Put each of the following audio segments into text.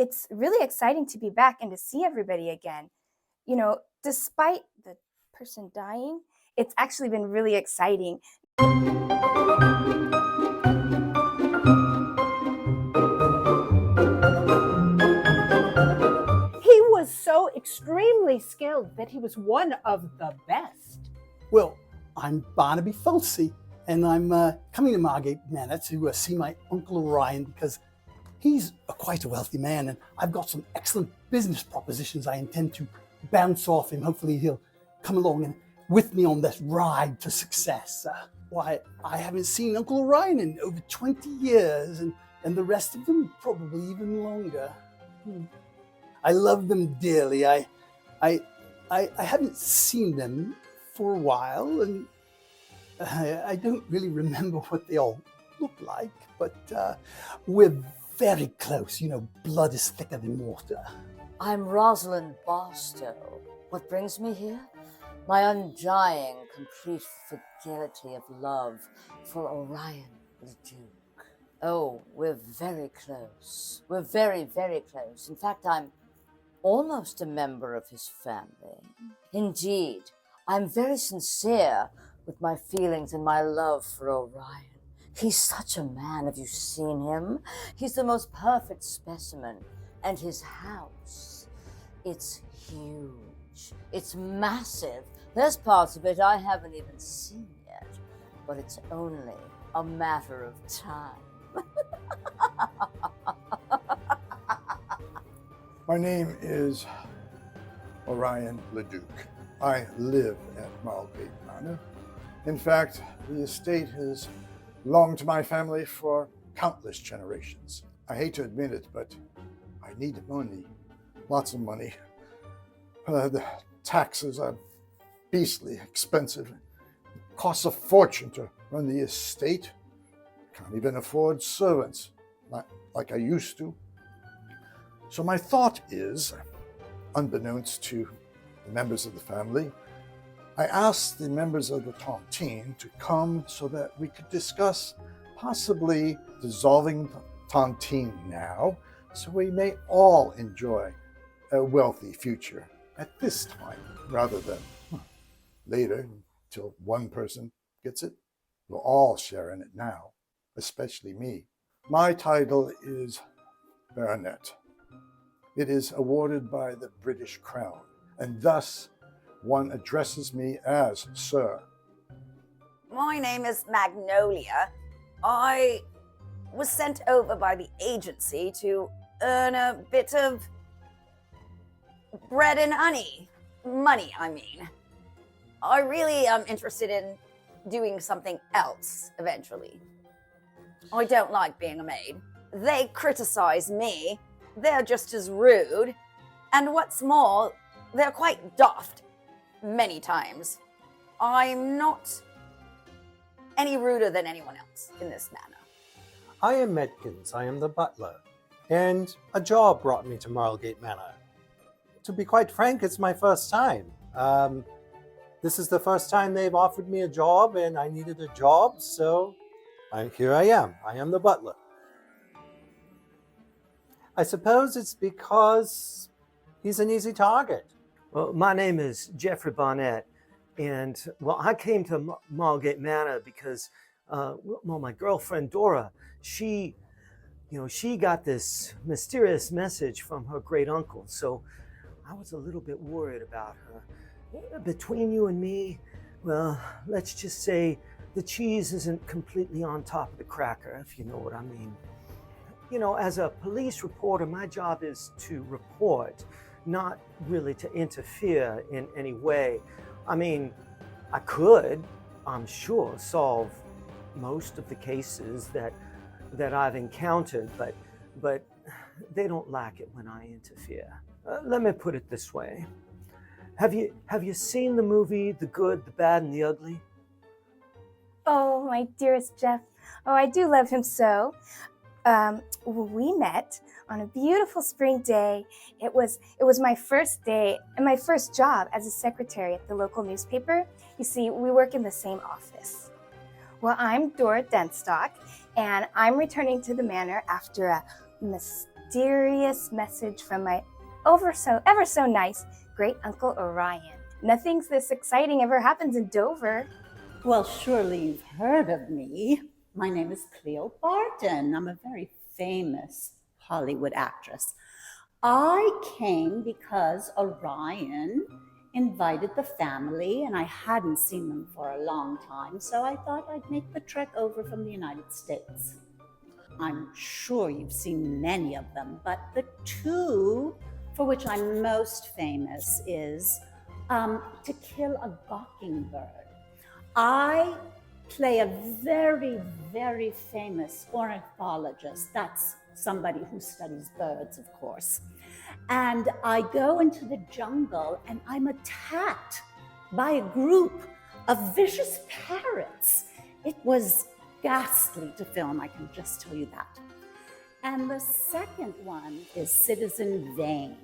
it's really exciting to be back and to see everybody again. Despite the person dying, it's actually been really exciting. He was so extremely skilled that he was one of the best. Well, I'm Barnaby Falsey, and I'm coming to Margate Manor to see my Uncle Orion because he's quite a wealthy man, and I've got some excellent business propositions I intend to bounce off him. Hopefully he'll come along and with me on this ride to success. Why, I haven't seen Uncle Orion in over 20 years, and the rest of them probably even longer. I love them dearly. I haven't seen them for a while, and I don't really remember what they all look like, but we're very close. Blood is thicker than water. I'm Rosalind Barstow. What brings me here? My undying, complete fidelity of love for Orion the Duke. Oh, we're very close. We're very, very close. In fact, I'm almost a member of his family. Indeed, I'm very sincere with my feelings and my love for Orion. He's such a man. Have you seen him? He's the most perfect specimen. And his house, it's huge. It's massive. There's parts of it I haven't even seen yet, but it's only a matter of time. My name is Orion Leduc. I live at Margate Manor. In fact, the estate has belonged to my family for countless generations. I hate to admit it, but I need money, lots of money. The taxes are beastly expensive. It costs a fortune to run the estate. Can't even afford servants like I used to. So my thought is, unbeknownst to the members of the family, I asked the members of the Tontine to come so that we could discuss possibly dissolving the Tontine now, so we may all enjoy a wealthy future at this time, rather than later, until one person gets it. We'll all share in it now, especially me. My title is Baronet. It is awarded by the British Crown, and thus one addresses me as Sir. My name is Magnolia. I was sent over by the agency to earn a bit of bread and honey. Money, I mean. I really am interested in doing something else eventually. I don't like being a maid. They criticize me. They're just as rude. And what's more, they're quite daft many times. I'm not any ruder than anyone else in this manner. I am Medkins. I am the butler. And a job brought me to Marlgate Manor. To be quite frank, it's my first time. This is the first time they've offered me a job, and I needed a job, so here I am. I am the butler. I suppose it's because he's an easy target. Well, my name is Jeffrey Barnett, and I came to Margate Manor because, my girlfriend Dora, she got this mysterious message from her great uncle, so I was a little bit worried about her. Between you and me, well, let's just say the cheese isn't completely on top of the cracker, if you know what I mean. As a police reporter, my job is to report, not really to interfere in any way. I mean, I could, I'm sure, solve most of the cases that I've encountered, but they don't like it when I interfere. Let me put it this way. Have you seen the movie The Good, the Bad, and the Ugly? Oh, my dearest Jeff. Oh, I do love him so. We met on a beautiful spring day. It was my first day and my first job as a secretary at the local newspaper. You see, we work in the same office. Well, I'm Dora Denstock, and I'm returning to the manor after a mysterious mysterious message from my ever so nice great uncle Orion. Nothing this exciting ever happens in Dover. Well, surely you've heard of me. My name is Cleo Barton. I'm a very famous Hollywood actress. I came because Orion invited the family, and I hadn't seen them for a long time, so I thought I'd make the trek over from the United States. I'm sure you've seen many of them, but the two for which I'm most famous is To Kill a Mockingbird. I play a very, very famous ornithologist. That's somebody who studies birds, of course. And I go into the jungle and I'm attacked by a group of vicious parrots. It was ghastly to film, I can just tell you that. And the second one is Citizen Vane.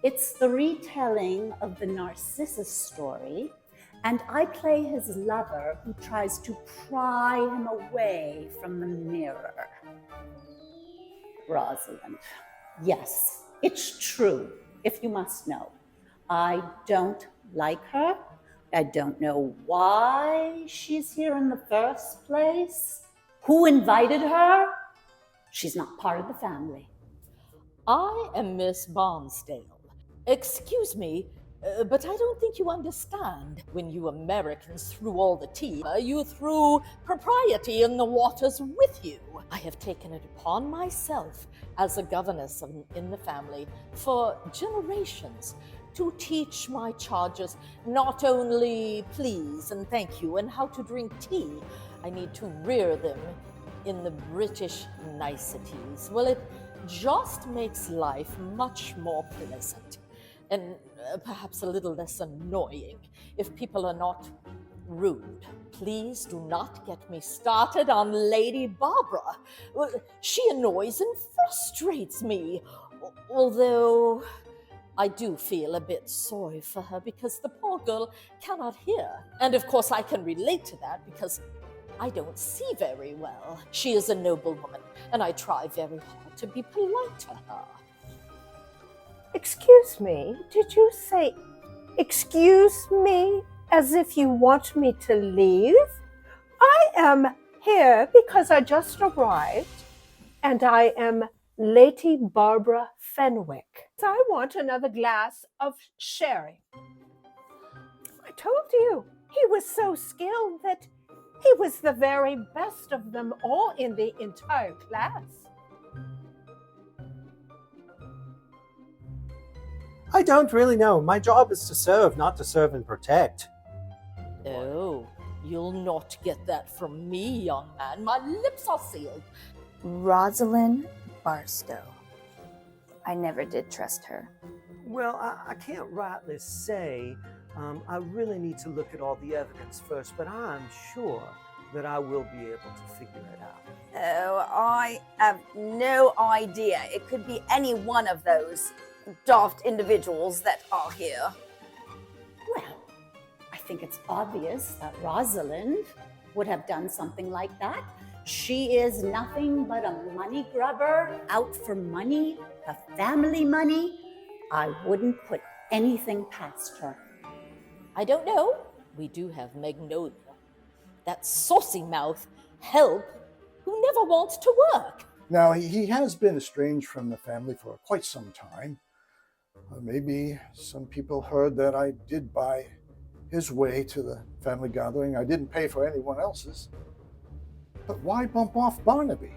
It's the retelling of the Narcissus story, and I play his lover who tries to pry him away from the mirror. Rosalind. Yes, it's true, if you must know. I don't like her. I don't know why she's here in the first place. Who invited her? She's not part of the family. I am Miss Barnsdale. Excuse me, but I don't think you understand. When you Americans threw all the tea, you threw propriety in the waters with you. I have taken it upon myself as a governess in the family for generations to teach my charges not only please and thank you and how to drink tea, I need to rear them in the British niceties. Well, it just makes life much more pleasant and perhaps a little less annoying if people are not rude. Please do not get me started on Lady Barbara. She annoys and frustrates me, although I do feel a bit sorry for her because the poor girl cannot hear. And of course I can relate to that because I don't see very well. She is a noble woman, and I try very hard to be polite to her. Excuse me, did you say, excuse me, as if you want me to leave? I am here because I just arrived, and I am Lady Barbara Fenwick. So I want another glass of sherry. I told you, he was so skilled that he was the very best of them all in the entire class. I don't really know. My job is to serve, not to serve and protect. Oh, you'll not get that from me, young man. My lips are sealed. Rosalind Barstow. I never did trust her. Well, I can't rightly say. I really need to look at all the evidence first, but I'm sure that I will be able to figure it out. Oh, I have no idea. It could be any one of those daft individuals that are here. Well, I think it's obvious that Rosalind would have done something like that. She is nothing but a money grubber, out for money, the family money. I wouldn't put anything past her. I don't know. We do have Magnolia. That saucy mouth help who never wants to work. Now, he has been estranged from the family for quite some time. Maybe some people heard that I did buy his way to the family gathering. I didn't pay for anyone else's. But why bump off Barnaby?